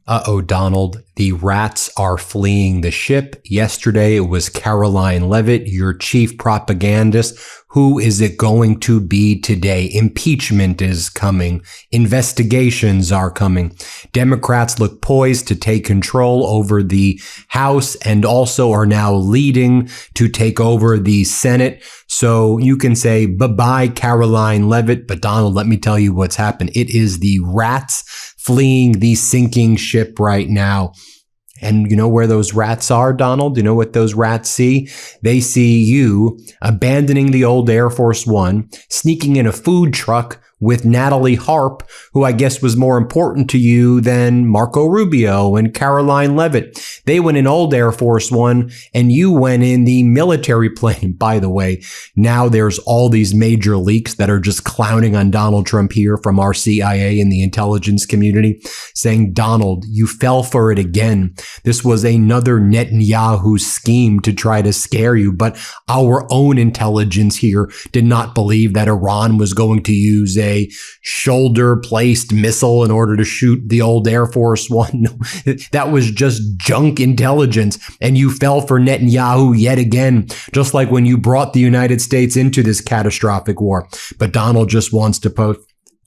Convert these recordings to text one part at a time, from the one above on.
Uh-oh, Donald, the rats are fleeing the ship. Yesterday, it was Karoline Leavitt, your chief propagandist. Who is it going to be today? Impeachment is coming. Investigations are coming. Democrats look poised to take control over the House and also are now leading to take over the Senate. So you can say bye-bye, Karoline Leavitt. But Donald, let me tell you what's happened. It is the rats fleeing the sinking ship right now. And you know where those rats are, Donald? You know what those rats see? They see you abandoning the old Air Force One, sneaking in a food truck with Natalie Harp, who I guess was more important to you than Marco Rubio and Karoline Leavitt. They went in old Air Force One and you went in the military plane. By the way, now there's all these major leaks that are just clowning on Donald Trump here from our CIA and the intelligence community saying, Donald, you fell for it again. This was another Netanyahu scheme to try to scare you. But our own intelligence here did not believe that Iran was going to use a shoulder-placed missile in order to shoot the old Air Force One. No, that was just junk intelligence. And you fell for Netanyahu yet again, just like when you brought the United States into this catastrophic war. But Donald just wants to post,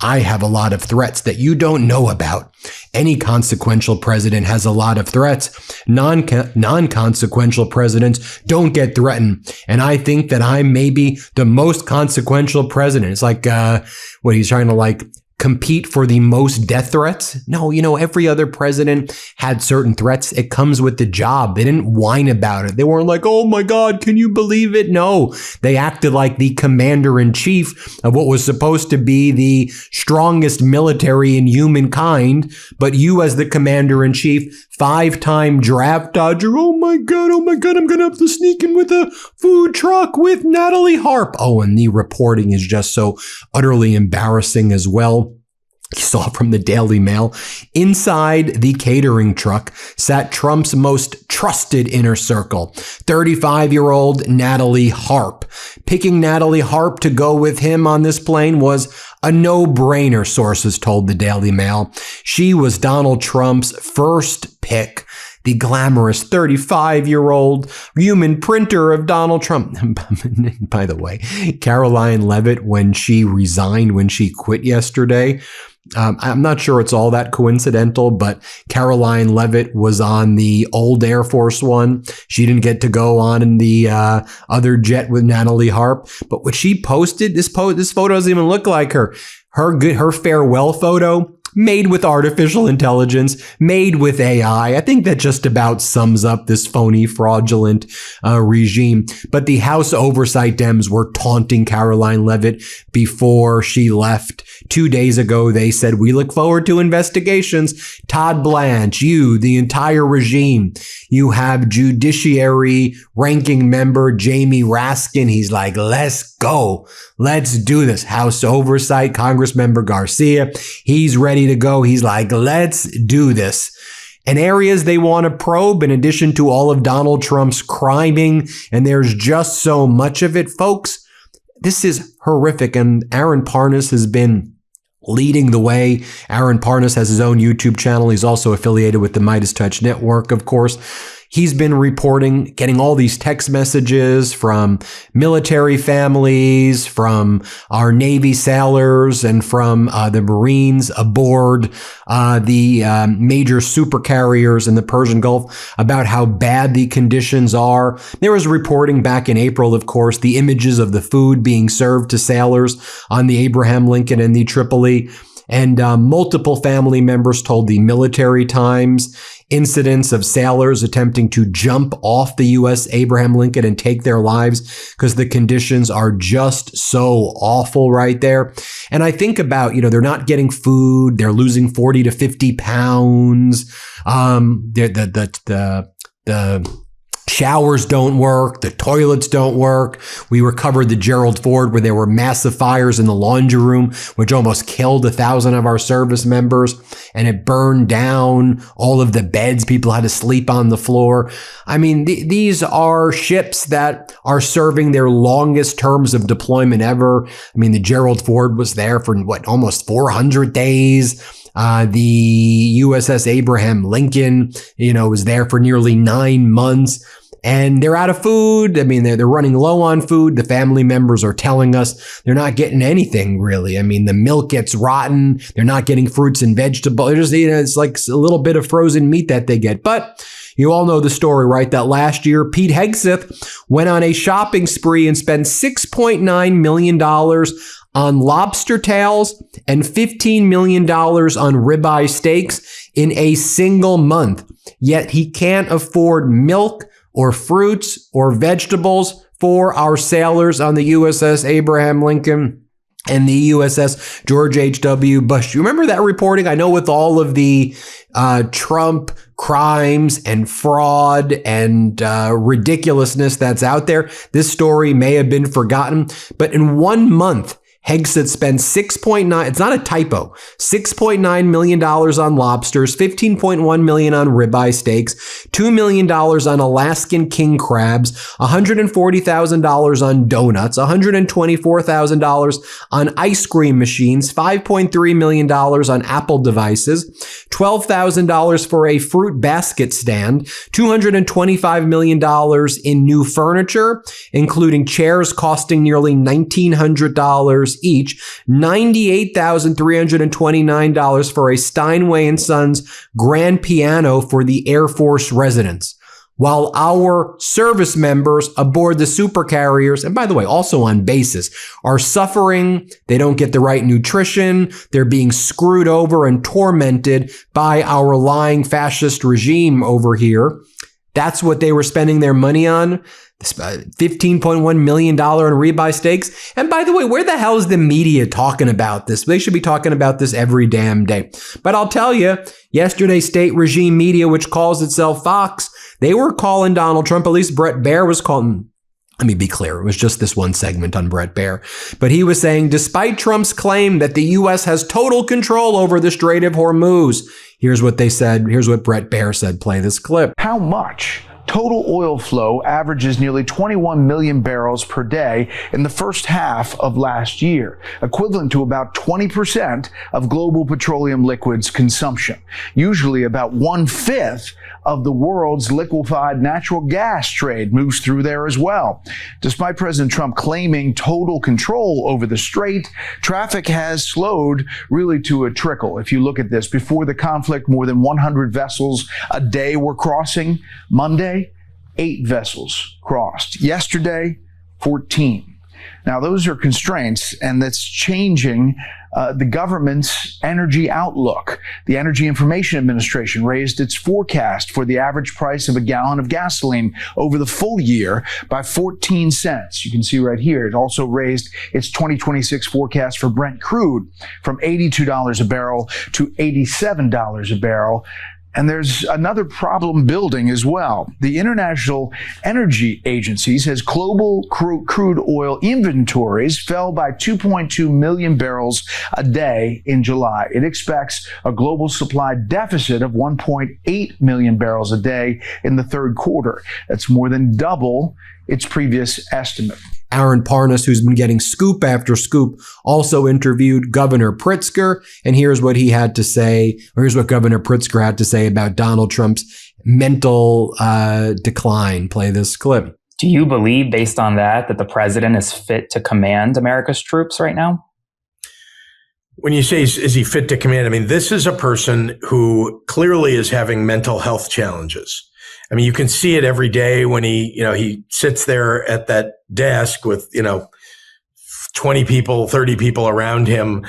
I have a lot of threats that you don't know about. Any consequential president has a lot of threats. Non-consequential presidents don't get threatened. And I think that I'm maybe the most consequential president. It's like, what he's trying to compete for the most death threats? No, every other president had certain threats. It comes with the job. They didn't whine about it. They weren't like, oh my God, can you believe it? No, they acted like the commander-in-chief of what was supposed to be the strongest military in humankind. But you as the commander-in-chief, 5-time draft dodger, oh my God, I'm going to have to sneak in with a food truck with Natalie Harp. Oh, and the reporting is just so utterly embarrassing as well. You saw from the Daily Mail, inside the catering truck sat Trump's most trusted inner circle, 35-year-old Natalie Harp. Picking Natalie Harp to go with him on this plane was a no-brainer, sources told the Daily Mail. She was Donald Trump's first pick. The glamorous 35-year-old human printer of Donald Trump. By the way, Karoline Leavitt, when she resigned, when she quit yesterday, I'm not sure it's all that coincidental, but Karoline Leavitt was on the old Air Force One. She didn't get to go on in the other jet with Natalie Harp. But what she posted, this photo doesn't even look like her. Her farewell photo, made with artificial intelligence, made with AI. I think that just about sums up this phony, fraudulent regime. But the House Oversight Dems were taunting Karoline Leavitt before she left. 2 days ago, they said, we look forward to investigations. Todd Blanche, you, the entire regime. You have Judiciary Ranking Member Jamie Raskin. He's like, let's go. Let's do this. House Oversight, Congressmember Garcia. He's ready to go. He's like, let's do this. And areas they want to probe in addition to all of Donald Trump's criming. And there's just so much of it, folks. This is horrific. And Aaron Parnas has been leading the way. Aaron Parnas has his own YouTube channel. He's also affiliated with the MeidasTouch network, of course. He's been reporting, getting all these text messages from military families, from our Navy sailors, and from the Marines aboard the major supercarriers in the Persian Gulf about how bad the conditions are. There was reporting back in April, of course, the images of the food being served to sailors on the Abraham Lincoln and the Tripoli. And multiple family members told the Military Times incidents of sailors attempting to jump off the U.S. Abraham Lincoln and take their lives because the conditions are just so awful right there. And I think about, they're not getting food. They're losing 40 to 50 pounds. The showers don't work. The toilets don't work. We recovered the Gerald Ford where there were massive fires in the laundry room, which almost killed 1,000 of our service members. And it burned down all of the beds. People had to sleep on the floor. I mean, these are ships that are serving their longest terms of deployment ever. I mean, the Gerald Ford was there for almost 400 days. The USS Abraham Lincoln, was there for nearly 9 months. And they're out of food. I mean, they're running low on food. The family members are telling us they're not getting anything really. I mean, the milk gets rotten. They're not getting fruits and vegetables. They're just, it's like a little bit of frozen meat that they get. But you all know the story, right? That last year, Pete Hegseth went on a shopping spree and spent $6.9 million on lobster tails and $15 million on ribeye steaks in a single month. Yet he can't afford milk or fruits or vegetables for our sailors on the USS Abraham Lincoln and the USS George H.W. Bush. You remember that reporting? I know with all of the Trump crimes and fraud and ridiculousness that's out there, this story may have been forgotten. But in 1 month, Hegseth spent it's not a typo, $6.9 million on lobsters, $15.1 million on ribeye steaks, $2 million on Alaskan king crabs, $140,000 on donuts, $124,000 on ice cream machines, $5.3 million on Apple devices, $12,000 for a fruit basket stand, $225 million in new furniture, including chairs costing nearly $1,900 each, $98,329 for a Steinway & Sons grand piano for the Air Force residents. While our service members aboard the supercarriers, and by the way, also on bases, are suffering, they don't get the right nutrition, they're being screwed over and tormented by our lying fascist regime over here. That's what they were spending their money on. $15.1 million in ribeye steaks. And by the way, where the hell is the media talking about this? They should be talking about this every damn day. But I'll tell you, yesterday, state regime media, which calls itself Fox, they were calling Donald Trump, at least Bret Baier was calling. Let me be clear. It was just this one segment on Bret Baier. But he was saying, despite Trump's claim that the U.S. has total control over the Strait of Hormuz, here's what they said. Here's what Bret Baier said. Play this clip. How much? Total oil flow averages nearly 21 million barrels per day in the first half of last year, equivalent to about 20% of global petroleum liquids consumption. Usually about 1/5 of the world's liquefied natural gas trade moves through there as well. Despite President Trump claiming total control over the strait, traffic has slowed really to a trickle. If you look at this, before the conflict, more than 100 vessels a day were crossing. Monday, 8 vessels crossed. Yesterday, 14. Now, those are constraints, and that's changing the government's energy outlook. The Energy Information Administration raised its forecast for the average price of a gallon of gasoline over the full year by 14 cents. You can see right here. It also raised its 2026 forecast for Brent crude from $82 a barrel to $87 a barrel. And there's another problem building as well. The International Energy Agency says global crude oil inventories fell by 2.2 million barrels a day in July. It expects a global supply deficit of 1.8 million barrels a day in the third quarter. That's more than double its previous estimate. Aaron Parnas, who's been getting scoop after scoop, also interviewed Governor Pritzker. And here's what he had to say, or here's what Governor Pritzker had to say about Donald Trump's mental decline. Play this clip. Do you believe, based on that the president is fit to command America's troops right now? When you say, is he fit to command? I mean, this is a person who clearly is having mental health challenges. I mean, you can see it every day when he sits there at that desk with, 20 people, 30 people around him,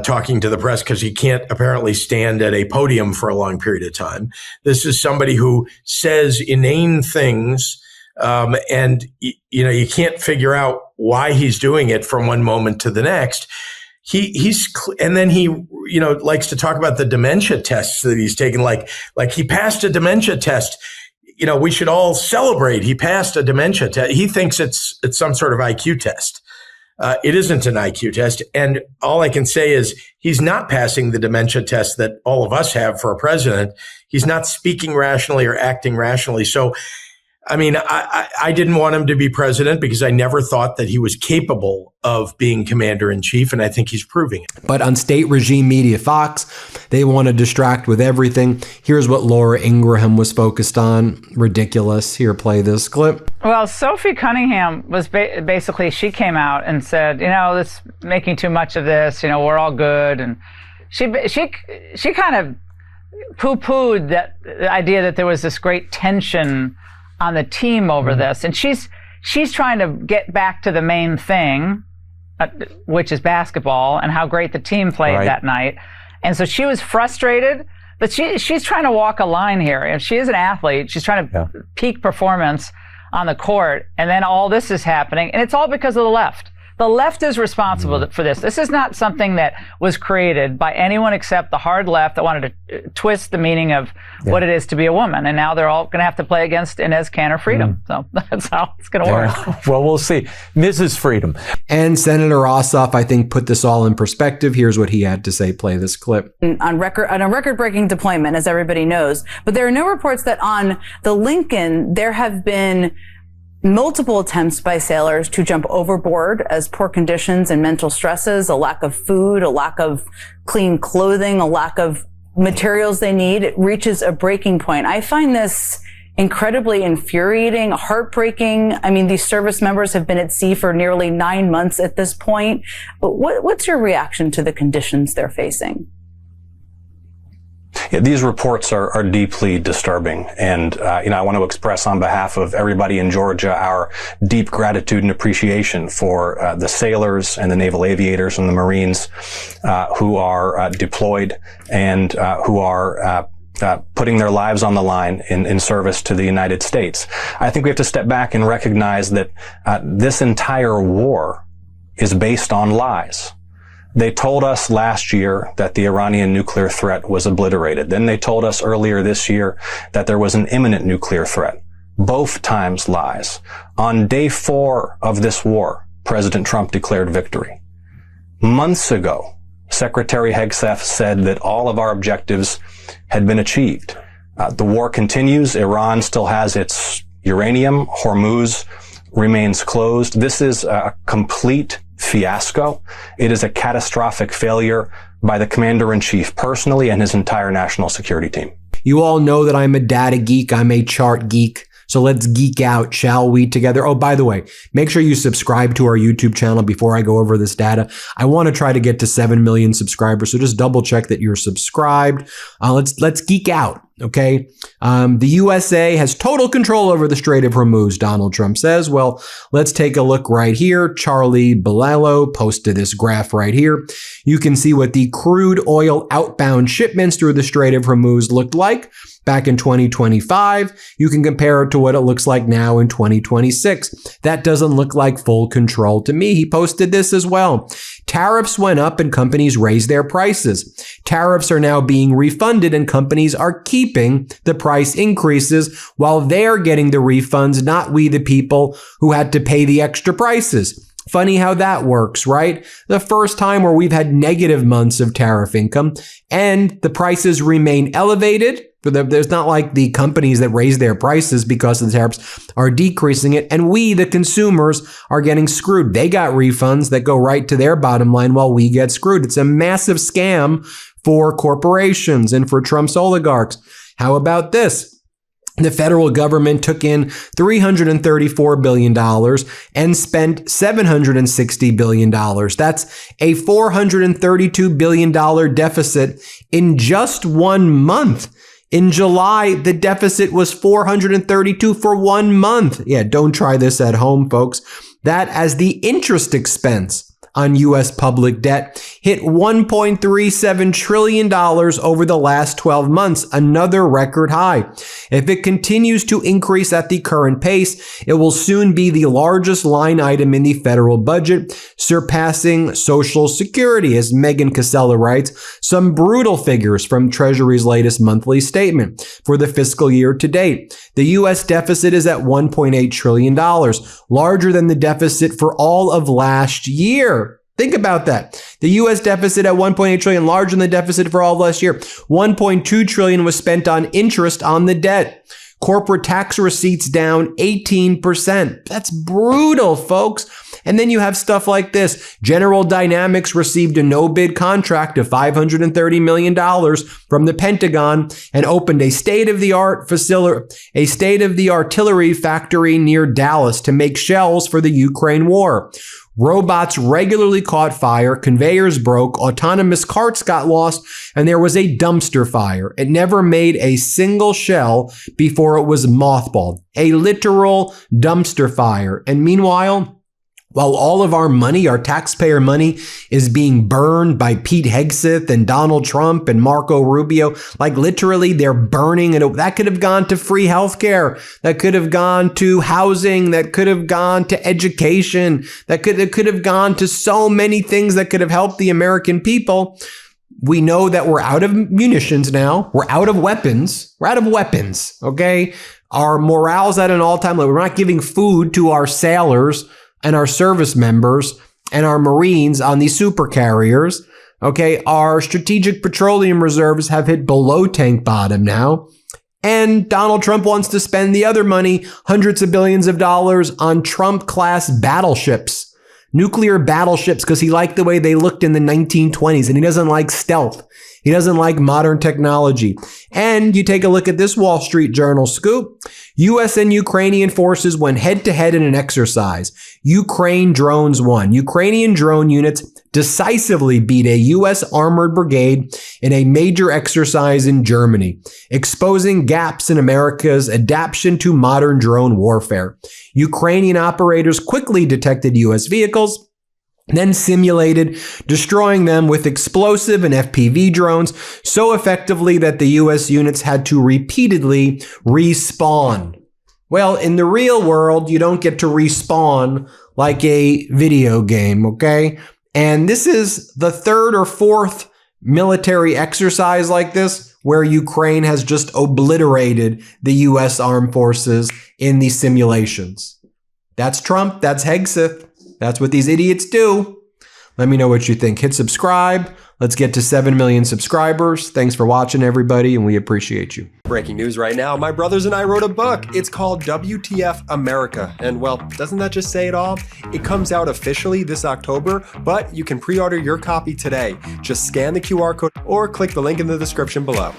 talking to the press because he can't apparently stand at a podium for a long period of time. This is somebody who says inane things. And you can't figure out why he's doing it from one moment to the next. And then he likes to talk about the dementia tests that he's taken. Like he passed a dementia test. We should all celebrate. He passed a dementia test. He thinks it's some sort of IQ test. It isn't an IQ test. And all I can say is he's not passing the dementia test that all of us have for a president. He's not speaking rationally or acting rationally. So I mean, I didn't want him to be president because I never thought that he was capable of being commander in chief. And I think he's proving it. But on state regime media Fox, they want to distract with everything. Here's what Laura Ingraham was focused on. Ridiculous. Here, play this clip. Well, Sophie Cunningham was basically, she came out and said, this making too much of this, we're all good. And she kind of poo-pooed the idea that there was this great tension on the team over this. And she's trying to get back to the main thing, which is basketball and how great the team played that night. And so she was frustrated, but she's trying to walk a line here. If she is an athlete, she's trying to peak performance on the court. And then all this is happening. And it's all because of the left. The left is responsible for this. This is not something that was created by anyone except the hard left that wanted to twist the meaning of what it is to be a woman. And now they're all going to have to play against Inez Cantor Freedom. So that's how it's going to work. Well, we'll see. Mrs. Freedom. And Senator Ossoff, I think, put this all in perspective. Here's what he had to say. Play this clip. On a record-breaking deployment, as everybody knows. But there are no reports that on the Lincoln, there have been multiple attempts by sailors to jump overboard as poor conditions and mental stresses, a lack of food, a lack of clean clothing, a lack of materials they need, it reaches a breaking point. I find this incredibly infuriating, heartbreaking. I mean, these service members have been at sea for nearly 9 months at this point. But what's your reaction to the conditions they're facing? Yeah, these reports are deeply disturbing. And, I want to express on behalf of everybody in Georgia our deep gratitude and appreciation for the sailors and the naval aviators and the Marines who are deployed and who are putting their lives on the line in service to the United States. I think we have to step back and recognize that this entire war is based on lies. They told us last year that the Iranian nuclear threat was obliterated. Then they told us earlier this year that there was an imminent nuclear threat. Both times lies. On day 4 of this war, President Trump declared victory. Months ago, Secretary Hegseth said that all of our objectives had been achieved. The war continues. Iran still has its uranium. Hormuz remains closed. This is a complete fiasco. It is a catastrophic failure by the commander-in-chief personally and his entire national security team. You all know that I'm a data geek. I'm a chart geek. So let's geek out, shall we, together? Oh, by the way, make sure you subscribe to our YouTube channel before I go over this data. I want to try to get to 7 million subscribers, so just double check that you're subscribed. Let's geek out, okay? The USA has total control over the Strait of Hormuz, Donald Trump says. Well, let's take a look right here. Charlie Bilalo posted this graph right here. You can see what the crude oil outbound shipments through the Strait of Hormuz looked like back in 2025. You can compare it to what it looks like now in 2026. That doesn't look like full control to me. He posted this as well. Tariffs went up and companies raised their prices. Tariffs are now being refunded and companies are keeping the price increases while they're getting the refunds, not we the people who had to pay the extra prices. Funny how that works, right? The first time where we've had negative months of tariff income and the prices remain elevated. There's not like the companies that raise their prices because of the tariffs are decreasing it. And we, the consumers, are getting screwed. They got refunds that go right to their bottom line while we get screwed. It's a massive scam for corporations and for Trump's oligarchs. How about this? The federal government took in $334 billion and spent $760 billion. That's a $432 billion deficit in just 1 month. In July, the deficit was 432 for 1 month. Yeah, don't try this at home, folks. That as the interest expense on U.S. public debt hit $1.37 trillion over the last 12 months, another record high. If it continues to increase at the current pace, it will soon be the largest line item in the federal budget, surpassing Social Security, as Megan Casella writes. Some brutal figures from Treasury's latest monthly statement for the fiscal year to date. The U.S. deficit is at $1.8 trillion, larger than the deficit for all of last year. Think about that. The U.S. deficit at $1.8 trillion, larger than the deficit for all of last year. $1.2 trillion was spent on interest on the debt. Corporate tax receipts down 18%. That's brutal, folks. And then you have stuff like this. General Dynamics received a no-bid contract of $530 million from the Pentagon and opened a state-of-the-art artillery factory near Dallas to make shells for the Ukraine war. Robots regularly caught fire, conveyors broke, autonomous carts got lost, and there was a dumpster fire. It never made a single shell before it was mothballed. A literal dumpster fire. And meanwhile, while all of our money, our taxpayer money, is being burned by Pete Hegseth and Donald Trump and Marco Rubio, like literally they're burning it. That could have gone to free healthcare. That could have gone to housing. That could have gone to education. It could have gone to so many things that could have helped the American people. We know that we're out of munitions now. We're out of weapons. Okay? Our morale's at an all-time low. We're not giving food to our sailors and our service members and our Marines on these super carriers. Okay, our strategic petroleum reserves have hit below tank bottom now. And Donald Trump wants to spend the other money, hundreds of billions of dollars, on Trump-class battleships, nuclear battleships, because he liked the way they looked in the 1920s, and he doesn't like stealth. He doesn't like modern technology. And you take a look at this Wall Street Journal scoop. U.S. and Ukrainian forces went head-to-head in an exercise. Ukraine drones won. Ukrainian drone units decisively beat a U.S. armored brigade in a major exercise in Germany, exposing gaps in America's adaptation to modern drone warfare. Ukrainian operators quickly detected U.S. vehicles, then simulated destroying them with explosive and FPV drones so effectively that the U.S. units had to repeatedly respawn. Well, in the real world, you don't get to respawn like a video game, okay? And this is the third or fourth military exercise like this where Ukraine has just obliterated the U.S. armed forces in these simulations. That's Trump. That's Hegseth. That's what these idiots do. Let me know what you think. Hit subscribe. Let's get to 7 million subscribers. Thanks for watching, everybody, and we appreciate you. Breaking news right now. My brothers and I wrote a book. It's called WTF America. And well, doesn't that just say it all? It comes out officially this October, but you can pre-order your copy today. Just scan the QR code or click the link in the description below.